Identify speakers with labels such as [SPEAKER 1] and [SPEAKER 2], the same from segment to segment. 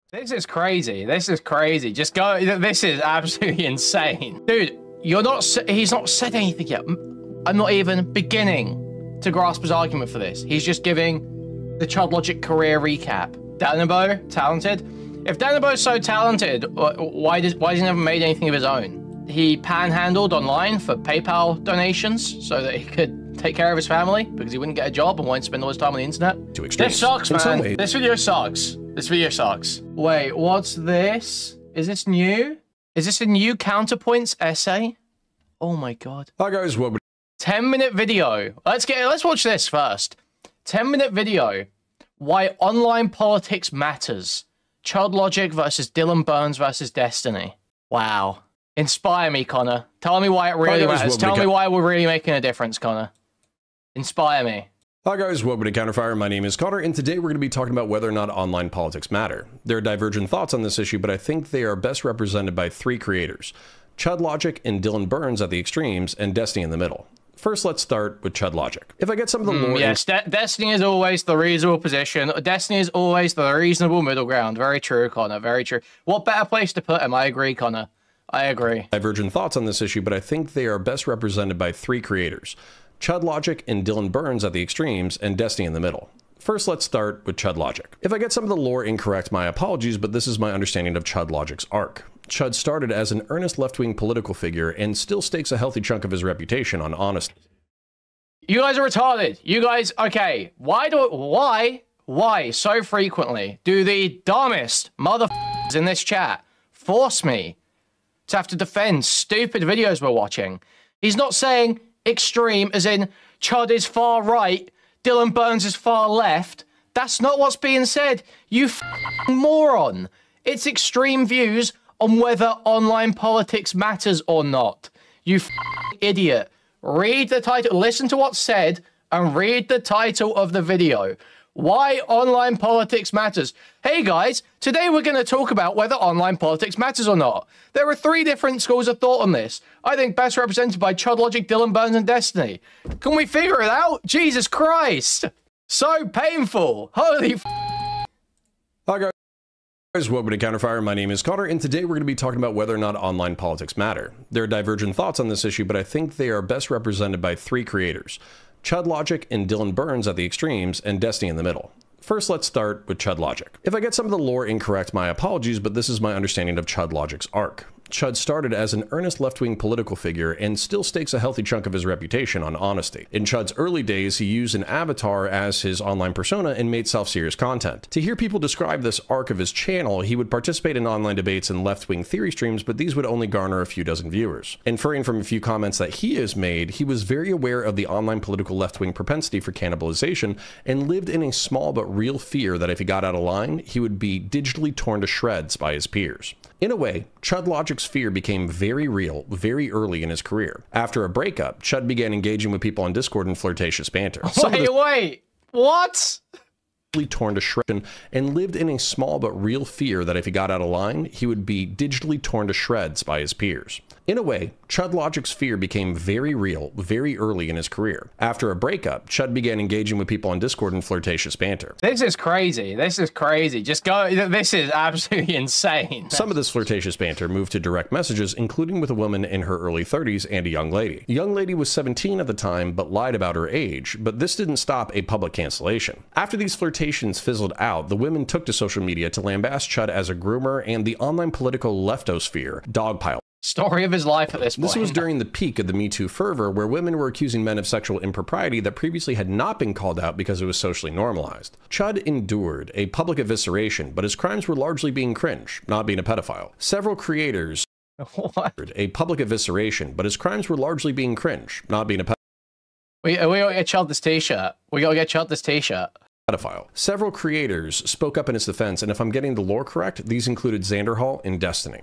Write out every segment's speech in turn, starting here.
[SPEAKER 1] This is crazy. This is crazy. Just go. This is absolutely insane. Dude, he's not said anything yet. I'm not even beginning to grasp his argument for this. He's just giving the Chud Logic career recap. Danabo, talented. If Danabo's so talented, why has he never made anything of his own? He panhandled online for PayPal donations so that he could take care of his family because he wouldn't get a job and wanted to spend all his time on the internet. This sucks, man. This video sucks. This video sucks. Wait, what's this? Is this new? Is this a new Counterpoints essay? Oh my god.
[SPEAKER 2] Hi guys, welcome.
[SPEAKER 1] 10-minute video. Let's watch this first. 10-minute video. Why online politics matters. Chud Logic versus Dylan Burns versus Destiny. Wow. Inspire me, Connor. Tell me why it really matters. Tell me why we're really making a difference, Connor. Inspire me.
[SPEAKER 2] Hi guys, welcome to Counterfire. My name is Connor, and today we're going to be talking about whether or not online politics matter. There are divergent thoughts on this issue, but I think they are best represented by three creators. Chud Logic and Dylan Burns at the extremes, and Destiny in the middle. First, let's start with Chud Logic. If I get some of the lore...
[SPEAKER 1] Yes, Destiny is always the reasonable position. Destiny is always the reasonable middle ground. Very true, Connor. Very true. What better place to put him? I agree, Connor. I agree.
[SPEAKER 2] Divergent thoughts on this issue, but I think they are best represented by three creators. Chud Logic and Dylan Burns at the extremes, and Destiny in the middle. First, let's start with Chud Logic. If I get some of the lore incorrect, my apologies, but this is my understanding of Chud Logic's arc. Chud started as an earnest left-wing political figure and still stakes a healthy chunk of his reputation on honesty.
[SPEAKER 1] You guys are retarded. You guys, okay. Why so frequently do the dumbest motherfuckers in this chat force me to have to defend stupid videos we're watching? He's not saying extreme as in Chud is far right, Dylan Burns is far left. That's not what's being said, you moron. It's extreme views on whether online politics matters or not. You idiot. Read the title, listen to what's said, and read the title of the video. Why online politics matters. Hey guys, today we're going to talk about whether online politics matters or not. There are three different schools of thought on this. I think best represented by Chud Logic, Dylan Burns, and Destiny. Can we figure it out? Jesus Christ. So painful. Holy f.
[SPEAKER 2] Hi guys, welcome to Counterfire. My name is Connor, and today we're going to be talking about whether or not online politics matter. There are divergent thoughts on this issue, but I think they are best represented by three creators. Chud Logic and Dylan Burns at the extremes, and Destiny in the middle. First, let's start with Chud Logic. If I get some of the lore incorrect, my apologies, but this is my understanding of Chud Logic's arc. Chud started as an earnest left-wing political figure and still stakes a healthy chunk of his reputation on honesty. In Chud's early days, he used an avatar as his online persona and made self-serious content. To hear people describe this arc of his channel, he would participate in online debates and left-wing theory streams, but these would only garner a few dozen viewers. Inferring from a few comments that he has made, he was very aware of the online political left-wing propensity for cannibalization and lived in a small but real fear that if he got out of line, he would be digitally torn to shreds by his peers. In a way, Chud Logic's fear became very real very early in his career. After a breakup, Chud began engaging with people on Discord in flirtatious banter.
[SPEAKER 1] Wait, what?
[SPEAKER 2] Torn to shreds and lived in a small but real fear that if he got out of line, he would be digitally torn to shreds by his peers. In a way, Chud Logic's fear became very real very early in his career. After a breakup, Chud began engaging with people on Discord in flirtatious banter.
[SPEAKER 1] This is crazy. This is crazy. Just go. This is absolutely insane.
[SPEAKER 2] Some of this flirtatious banter moved to direct messages, including with a woman in her early 30s and a young lady. The young lady was 17 at the time, but lied about her age, but this didn't stop a public cancellation. After these flirtations fizzled out, the women took to social media to lambast Chud as a groomer and the online political leftosphere dogpile.
[SPEAKER 1] Story of his life at this point.
[SPEAKER 2] This was during the peak of the Me Too fervor, where women were accusing men of sexual impropriety that previously had not been called out because it was socially normalized. Chud endured a public evisceration, but his crimes were largely being cringe, not being a pedophile. Several creators a public evisceration, but his crimes were largely being cringe, not being a pedophile.
[SPEAKER 1] We gotta get Chud this t-shirt. We gotta get Chud this t-shirt.
[SPEAKER 2] Pedophile. Several creators spoke up in his defense, and if I'm getting the lore correct, these included Xanderhall and Destiny.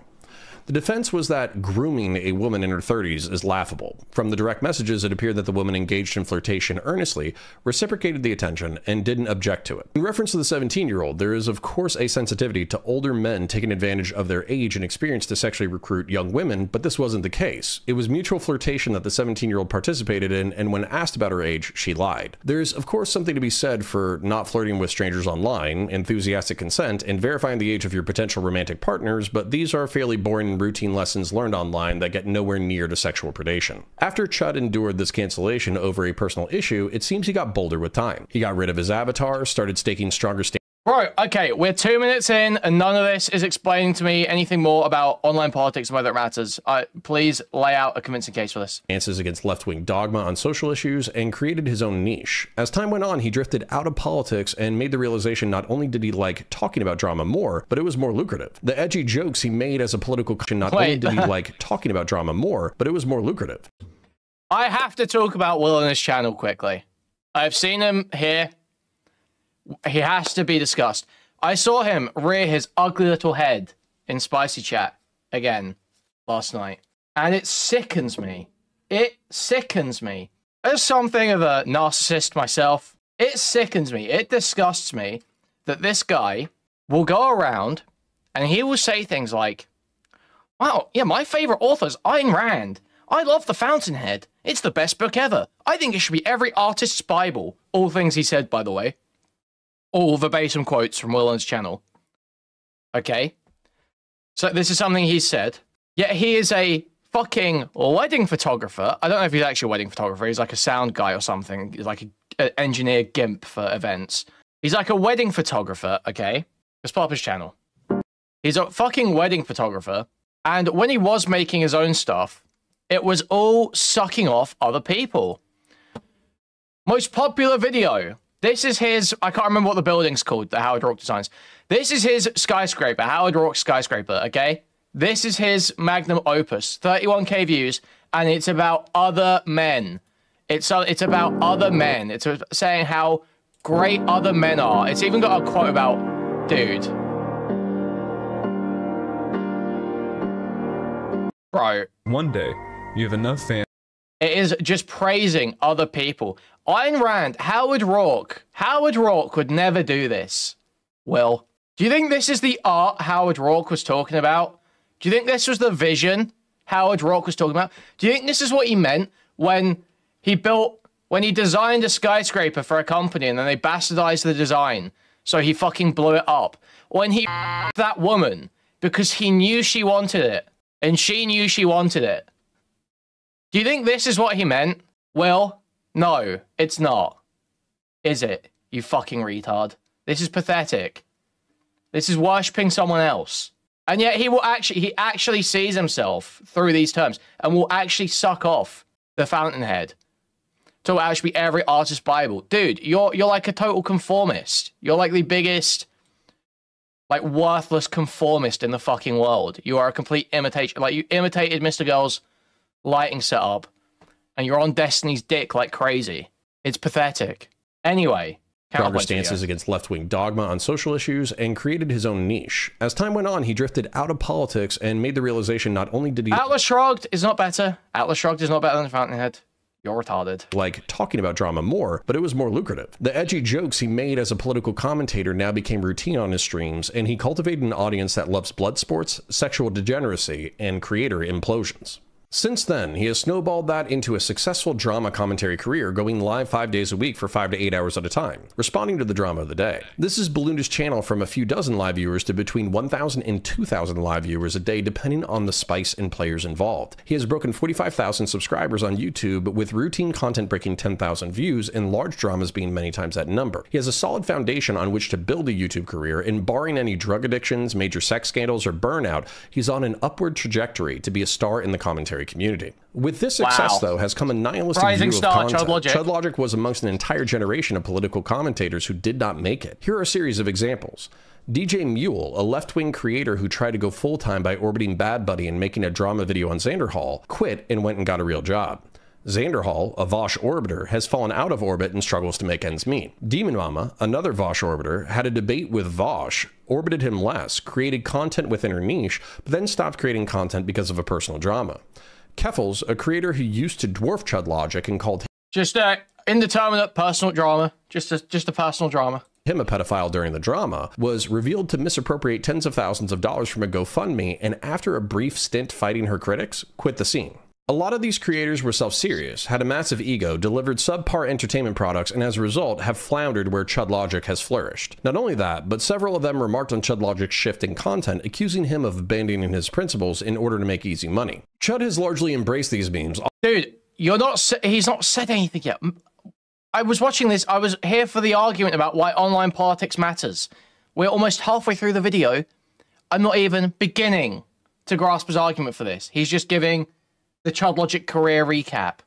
[SPEAKER 2] The defense was that grooming a woman in her 30s is laughable. From the direct messages, it appeared that the woman engaged in flirtation earnestly, reciprocated the attention, and didn't object to it. In reference to the 17-year-old, there is of course a sensitivity to older men taking advantage of their age and experience to sexually recruit young women, but this wasn't the case. It was mutual flirtation that the 17-year-old participated in, and when asked about her age, she lied. There's of course something to be said for not flirting with strangers online, enthusiastic consent, and verifying the age of your potential romantic partners, but these are fairly boring and routine lessons learned online that get nowhere near to sexual predation. After Chud endured this cancellation over a personal issue, it seems he got bolder with time. He got rid of his avatar, started staking stronger standards.
[SPEAKER 1] Bro, okay, we're 2 minutes in and none of this is explaining to me anything more about online politics and whether it matters. Please lay out a convincing case for this.
[SPEAKER 2] Stances against left-wing dogma on social issues and created his own niche. As time went on, he drifted out of politics and made the realization not only did he like talking about drama more, but it was more lucrative. The edgy jokes he made as a political not only did he like talking about drama more, but it was more lucrative.
[SPEAKER 1] I have to talk about Will on his channel quickly. I've seen him here. He has to be discussed. I saw him rear his ugly little head in Spicy Chat again last night. And it sickens me. It sickens me. As something of a narcissist myself, it sickens me. It disgusts me that this guy will go around and he will say things like, wow, yeah, my favorite author is Ayn Rand. I love The Fountainhead. It's the best book ever. I think it should be every artist's Bible. All things he said, by the way. All verbatim quotes from Willen's channel. Okay. So this is something he said. Yet he is a fucking wedding photographer. I don't know if he's actually a wedding photographer. He's like a sound guy or something. He's like an engineer gimp for events. He's like a wedding photographer, okay? It's part of his channel. He's a fucking wedding photographer. And when he was making his own stuff, it was all sucking off other people. Most popular video. This is his, I can't remember what the building's called, that Howard Rourke designs. This is his skyscraper, Howard Rourke skyscraper, okay? This is his magnum opus, 31k views, and it's about other men. It's about other men. It's saying how great other men are. It's even got a quote about, dude. Bro.
[SPEAKER 3] One day, you have enough fans.
[SPEAKER 1] It is just praising other people. Ayn Rand, Howard Rourke would never do this. Will, do you think this is the art Howard Rourke was talking about? Do you think this was the vision Howard Rourke was talking about? Do you think this is what he meant when he designed a skyscraper for a company and then they bastardized the design, so he fucking blew it up? When he that woman because he knew she wanted it and she knew she wanted it. Do you think this is what he meant? Will? No, it's not. Is it? You fucking retard. This is pathetic. This is worshipping someone else. And yet he actually sees himself through these terms and will actually suck off the Fountainhead. To actually be every artist's Bible. Dude, you're like a total conformist. You're like the biggest, like, worthless conformist in the fucking world. You are a complete imitation. Like, you imitated Mr. Girl's lighting setup. And you're on Destiny's dick like crazy. It's pathetic. Anyway.
[SPEAKER 2] Stronger stances against left-wing dogma on social issues and created his own niche. As time went on, he drifted out of politics and made the realization not only did he—
[SPEAKER 1] Atlas Shrugged is not better. Atlas Shrugged is not better than Fountainhead. You're retarded.
[SPEAKER 2] Like talking about drama more, but it was more lucrative. The edgy jokes he made as a political commentator now became routine on his streams, and he cultivated an audience that loves blood sports, sexual degeneracy, and creator implosions. Since then, he has snowballed that into a successful drama commentary career, going live 5 days a week for 5 to 8 hours at a time, responding to the drama of the day. This has ballooned his channel from a few dozen live viewers to between 1,000 and 2,000 live viewers a day, depending on the spice and players involved. He has broken 45,000 subscribers on YouTube, with routine content breaking 10,000 views and large dramas being many times that number. He has a solid foundation on which to build a YouTube career, and barring any drug addictions, major sex scandals, or burnout, he's on an upward trajectory to be a star in the commentary community. With this success, though, has come a nihilistic view of content. Chud Logic was amongst an entire generation of political commentators who did not make it. Here are a series of examples. DJ Mule, a left-wing creator who tried to go full-time by orbiting Bad Buddy and making a drama video on Xander Hall, quit and went and got a real job. Xanderhal, a Vosh orbiter, has fallen out of orbit and struggles to make ends meet. Demon Mama, another Vosh orbiter, had a debate with Vosh, orbited him less, created content within her niche, but then stopped creating content because of a personal drama. Keffels, a creator who used to dwarf Chud Logic and called
[SPEAKER 1] Just indeterminate personal drama. Just a personal drama.
[SPEAKER 2] him a pedophile during the drama, was revealed to misappropriate tens of thousands of dollars from a GoFundMe, and after a brief stint fighting her critics, quit the scene. A lot of these creators were self-serious, had a massive ego, delivered subpar entertainment products, and as a result have floundered where Chud Logic has flourished. Not only that, but several of them remarked on Chud Logic's shift in content, accusing him of abandoning his principles in order to make easy money. Chud has largely embraced these memes.
[SPEAKER 1] Dude, he's not said anything yet. I was watching this, I was here for the argument about why online politics matters. We're almost halfway through the video. I'm not even beginning to grasp his argument for this. He's just giving the Chud Logic career recap.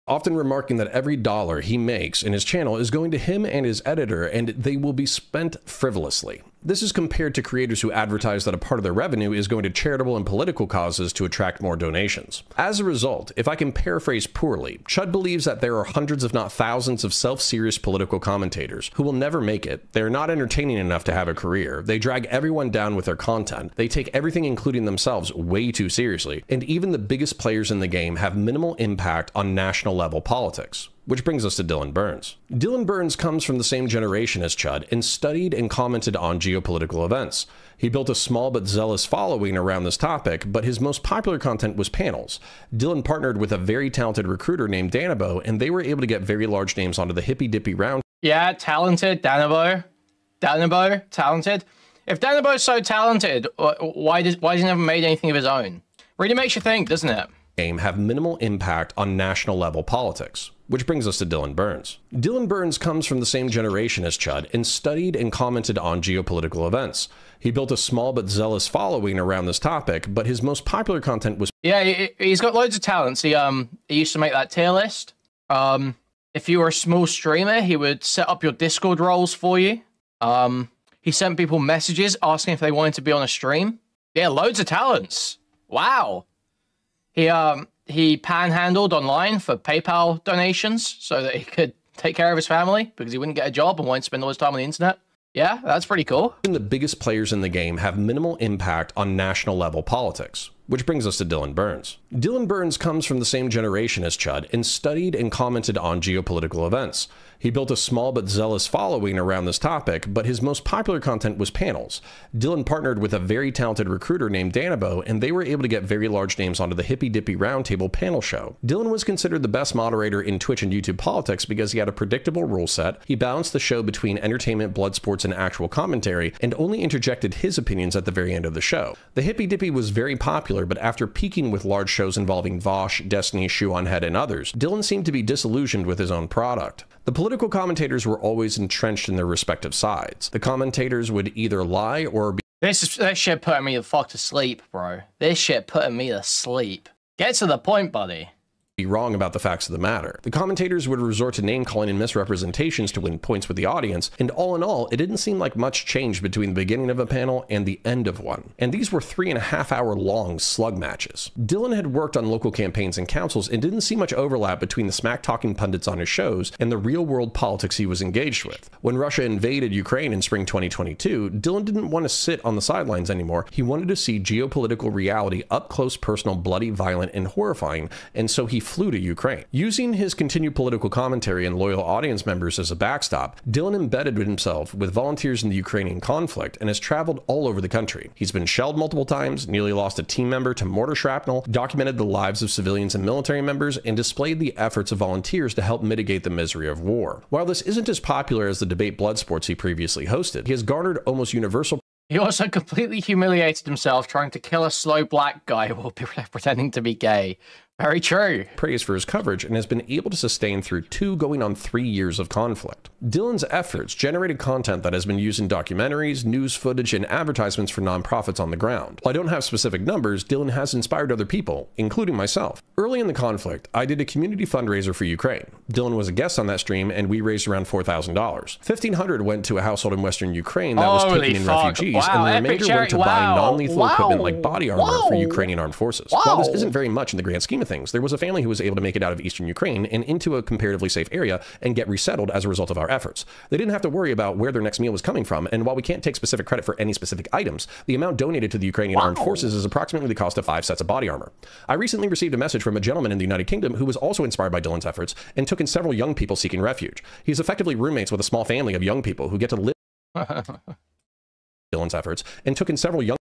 [SPEAKER 2] Often remarking that every dollar he makes in his channel is going to him and his editor, and they will be spent frivolously. This is compared to creators who advertise that a part of their revenue is going to charitable and political causes to attract more donations. As a result, if I can paraphrase poorly, Chud believes that there are hundreds if not thousands of self-serious political commentators who will never make it. They're not entertaining enough to have a career. They drag everyone down with their content. They take everything, including themselves, way too seriously. And even the biggest players in the game have minimal impact on national level politics. Which brings us to Dylan Burns. Dylan Burns comes from the same generation as Chud and studied and commented on geopolitical events. He built a small but zealous following around this topic, but his most popular content was panels. Dylan partnered with a very talented recruiter named Danabo, and they were able to get very large names onto the hippy dippy round.
[SPEAKER 1] Yeah, talented, Danabo, talented. If Danabo's so talented, why has he never made anything of his own? Really makes you think, doesn't it?
[SPEAKER 2] Game have minimal impact on national level politics. Which brings us to Dylan Burns. Dylan Burns comes from the same generation as Chud and studied and commented on geopolitical events. He built a small but zealous following around this topic, but his most popular content was...
[SPEAKER 1] Yeah, he's got loads of talents. He used to make that tier list. If you were a small streamer, he would set up your Discord roles for you. He sent people messages asking if they wanted to be on a stream. Yeah, loads of talents. Wow. He panhandled online for PayPal donations so that he could take care of his family because he wouldn't get a job and wanted to spend all his time on the internet. Yeah, that's pretty cool.
[SPEAKER 2] Even the biggest players in the game have minimal impact on national level politics. Which brings us to Dylan Burns. Dylan Burns comes from the same generation as Chud and studied and commented on geopolitical events. He built a small but zealous following around this topic, but his most popular content was panels. Dylan partnered with a very talented recruiter named Danabo, and they were able to get very large names onto the Hippy Dippy Roundtable panel show. Dylan was considered the best moderator in Twitch and YouTube politics because he had a predictable rule set, he balanced the show between entertainment, blood sports, and actual commentary, and only interjected his opinions at the very end of the show. The Hippy Dippy was very popular, but after peaking with large shows involving Vosh, Destiny, Shoe on Head, and others, Dylan seemed to be disillusioned with his own product. The political commentators were always entrenched in their respective sides. The commentators would either lie or be—
[SPEAKER 1] This shit putting me the fuck to sleep, bro. This shit putting me to sleep. Get to the point, buddy.
[SPEAKER 2] Be wrong about the facts of the matter. The commentators would resort to name-calling and misrepresentations to win points with the audience, and all in all, it didn't seem like much change between the beginning of a panel and the end of one. And these were 3.5-hour long slug matches. Dylan had worked on local campaigns and councils and didn't see much overlap between the smack-talking pundits on his shows and the real-world politics he was engaged with. When Russia invaded Ukraine in spring 2022, Dylan didn't want to sit on the sidelines anymore. He wanted to see geopolitical reality up close, personal, bloody, violent, and horrifying, and so he flew to Ukraine. Using his continued political commentary and loyal audience members as a backstop, Dylan embedded himself with volunteers in the Ukrainian conflict and has traveled all over the country. He's been shelled multiple times, nearly lost a team member to mortar shrapnel, documented the lives of civilians and military members, and displayed the efforts of volunteers to help mitigate the misery of war. While this isn't as popular as the debate Blood Sports he previously hosted, he has garnered almost universal—
[SPEAKER 1] He also completely humiliated himself trying to kill a slow black guy while pretending to be gay. Very true.
[SPEAKER 2] Praise for his coverage and has been able to sustain through 2 going on 3 years of conflict. Dylan's efforts generated content that has been used in documentaries, news footage, and advertisements for nonprofits on the ground. While I don't have specific numbers, Dylan has inspired other people, including myself. Early in the conflict, I did a community fundraiser for Ukraine. Dylan was a guest on that stream, and we raised around $4,000. $1,500 went to a household in Western Ukraine that was taking in refugees, and the remainder went to buying non-lethal equipment like body armor for Ukrainian armed forces. While this isn't very much in the grand scheme of of things, there was a family who was able to make it out of eastern Ukraine and into a comparatively safe area and get resettled as a result of our efforts. They didn't have to worry about where their next meal was coming from, and while we can't take specific credit for any specific items, the amount donated to the Ukrainian armed forces is approximately the cost of 5 sets of body armor. I recently received a message from a gentleman in the United Kingdom who was also inspired by Dylan's efforts and took in several young people seeking refuge. He's effectively roommates with a small family of young people who get to live Dylan's efforts and took in several young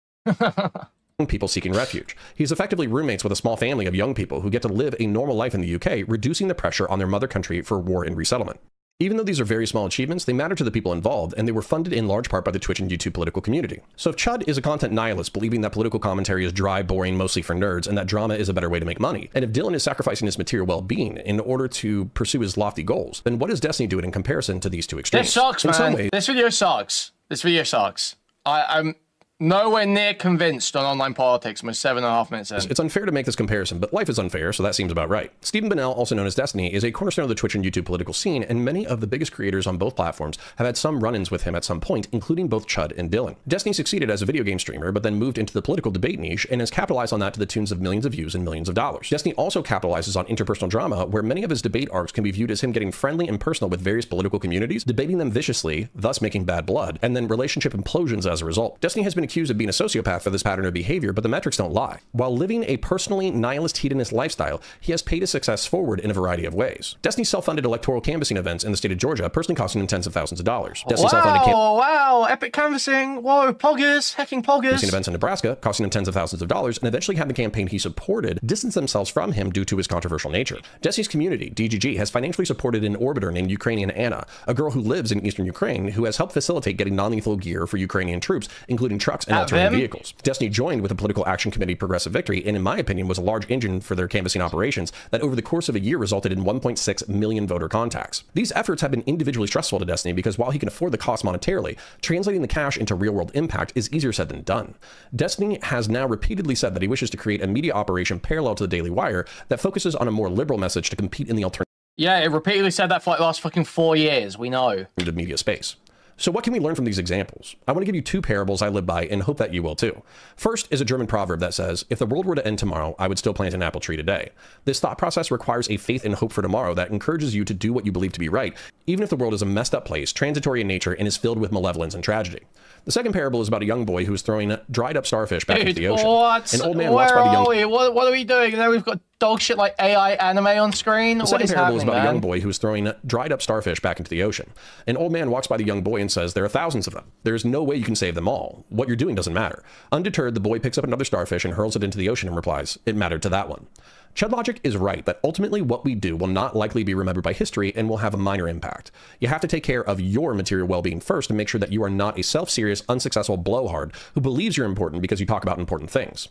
[SPEAKER 2] people seeking refuge. He's effectively roommates with a small family of young people who get to live a normal life in the UK, reducing the pressure on their mother country for war and resettlement. Even though these are very small achievements, they matter to the people involved, and they were funded in large part by the Twitch and YouTube political community. So if Chud is a content nihilist, believing that political commentary is dry, boring, mostly for nerds, and that drama is a better way to make money, and if Dylan is sacrificing his material well-being in order to pursue his lofty goals, then what is Destiny doing in comparison to these two extremes?
[SPEAKER 1] This sucks, man. This video sucks. This video sucks. I'm nowhere near convinced on online politics. I'm 7.5 minutes in.
[SPEAKER 2] It's unfair to make this comparison, but life is unfair, so that seems about right. Stephen Bonnell, also known as Destiny, is a cornerstone of the Twitch and YouTube political scene, and many of the biggest creators on both platforms have had some run-ins with him at some point, including both Chud and Dylan. Destiny succeeded as a video game streamer, but then moved into the political debate niche and has capitalized on that to the tunes of millions of views and millions of dollars. Destiny also capitalizes on interpersonal drama, where many of his debate arcs can be viewed as him getting friendly and personal with various political communities, debating them viciously, thus making bad blood, and then relationship implosions as a result. Destiny has been accused of being a sociopath for this pattern of behavior, but the metrics don't lie. While living a personally nihilist hedonist lifestyle, he has paid his success forward in a variety of ways. Destiny self-funded electoral canvassing events in the state of Georgia, personally costing him tens of thousands of dollars.
[SPEAKER 1] Wow, epic canvassing. Whoa, poggers, hacking poggers.
[SPEAKER 2] Canvassing events in Nebraska, costing him tens of thousands of dollars, and eventually had the campaign he supported distance themselves from him due to his controversial nature. Destiny's community, DGG, has financially supported an orbiter named Ukrainian Anna, a girl who lives in eastern Ukraine, who has helped facilitate getting non-lethal gear for Ukrainian troops, including trucks and all-terrain vehicles. Destiny joined with the political action committee Progressive Victory, and in my opinion was a large engine for their canvassing operations that over the course of a year resulted in 1.6 million voter contacts. These efforts have been individually stressful to Destiny because while he can afford the cost monetarily, translating the cash into real-world impact is easier said than done. Destiny has now repeatedly said that he wishes to create a media operation parallel to the Daily Wire that focuses on a more liberal message to compete in the alternative.
[SPEAKER 1] Yeah, it repeatedly said that for like the last fucking 4 years, we know.
[SPEAKER 2] Media space. So what can we learn from these examples? I want to give you 2 parables I live by and hope that you will too. First is a German proverb that says, if the world were to end tomorrow, I would still plant an apple tree today. This thought process requires a faith and hope for tomorrow that encourages you to do what you believe to be right, even if the world is a messed up place, transitory in nature, and is filled with malevolence and tragedy. The second parable is about a young boy who is throwing dried up starfish back into the ocean.
[SPEAKER 1] What?
[SPEAKER 2] An old man walks by the young...
[SPEAKER 1] What are we doing? Now we've got dog shit like AI anime on screen.
[SPEAKER 2] The second parable is about a young boy who is throwing dried up starfish back into the ocean. An old man walks by the young boy and says, there are thousands of them. There is no way you can save them all. What you're doing doesn't matter. Undeterred, the boy picks up another starfish and hurls it into the ocean and replies, it mattered to that one. Chud logic is right that ultimately what we do will not likely be remembered by history and will have a minor impact. You have to take care of your material well-being first and make sure that you are not a self-serious, unsuccessful blowhard who believes you're important because you talk about important things.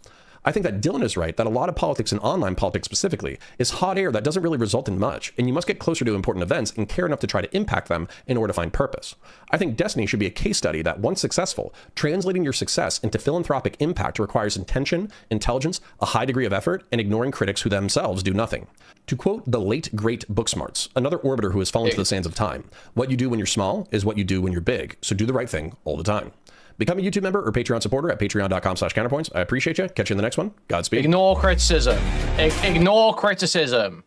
[SPEAKER 2] I think that Dylan is right that a lot of politics and online politics specifically is hot air that doesn't really result in much, and you must get closer to important events and care enough to try to impact them in order to find purpose. I think Destiny should be a case study that, once successful, translating your success into philanthropic impact requires intention, intelligence, a high degree of effort, and ignoring critics who themselves do nothing. To quote the late, great Booksmarts, another orbiter who has fallen to the sands of time, what you do when you're small is what you do when you're big, so do the right thing all the time. Become a YouTube member or Patreon supporter at patreon.com/counterpoints. I appreciate you. Catch you in the next one. Godspeed.
[SPEAKER 1] Ignore criticism. Ignore criticism.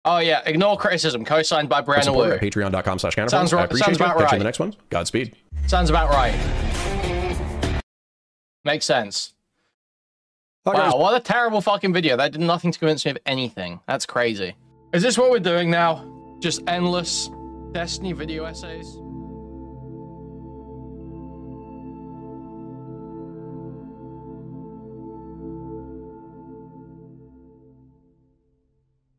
[SPEAKER 1] Oh yeah, ignore criticism. Co-signed by Brianna Wu.
[SPEAKER 2] At patreon.com/counterpoints.
[SPEAKER 1] Sounds right.
[SPEAKER 2] I appreciate
[SPEAKER 1] sounds
[SPEAKER 2] you.
[SPEAKER 1] about
[SPEAKER 2] Catch
[SPEAKER 1] right.
[SPEAKER 2] you in the next one. Godspeed.
[SPEAKER 1] Sounds about right. Makes sense. Wow, what a terrible fucking video. That did nothing to convince me of anything. That's crazy. Is this what we're doing now? Just endless Destiny video essays?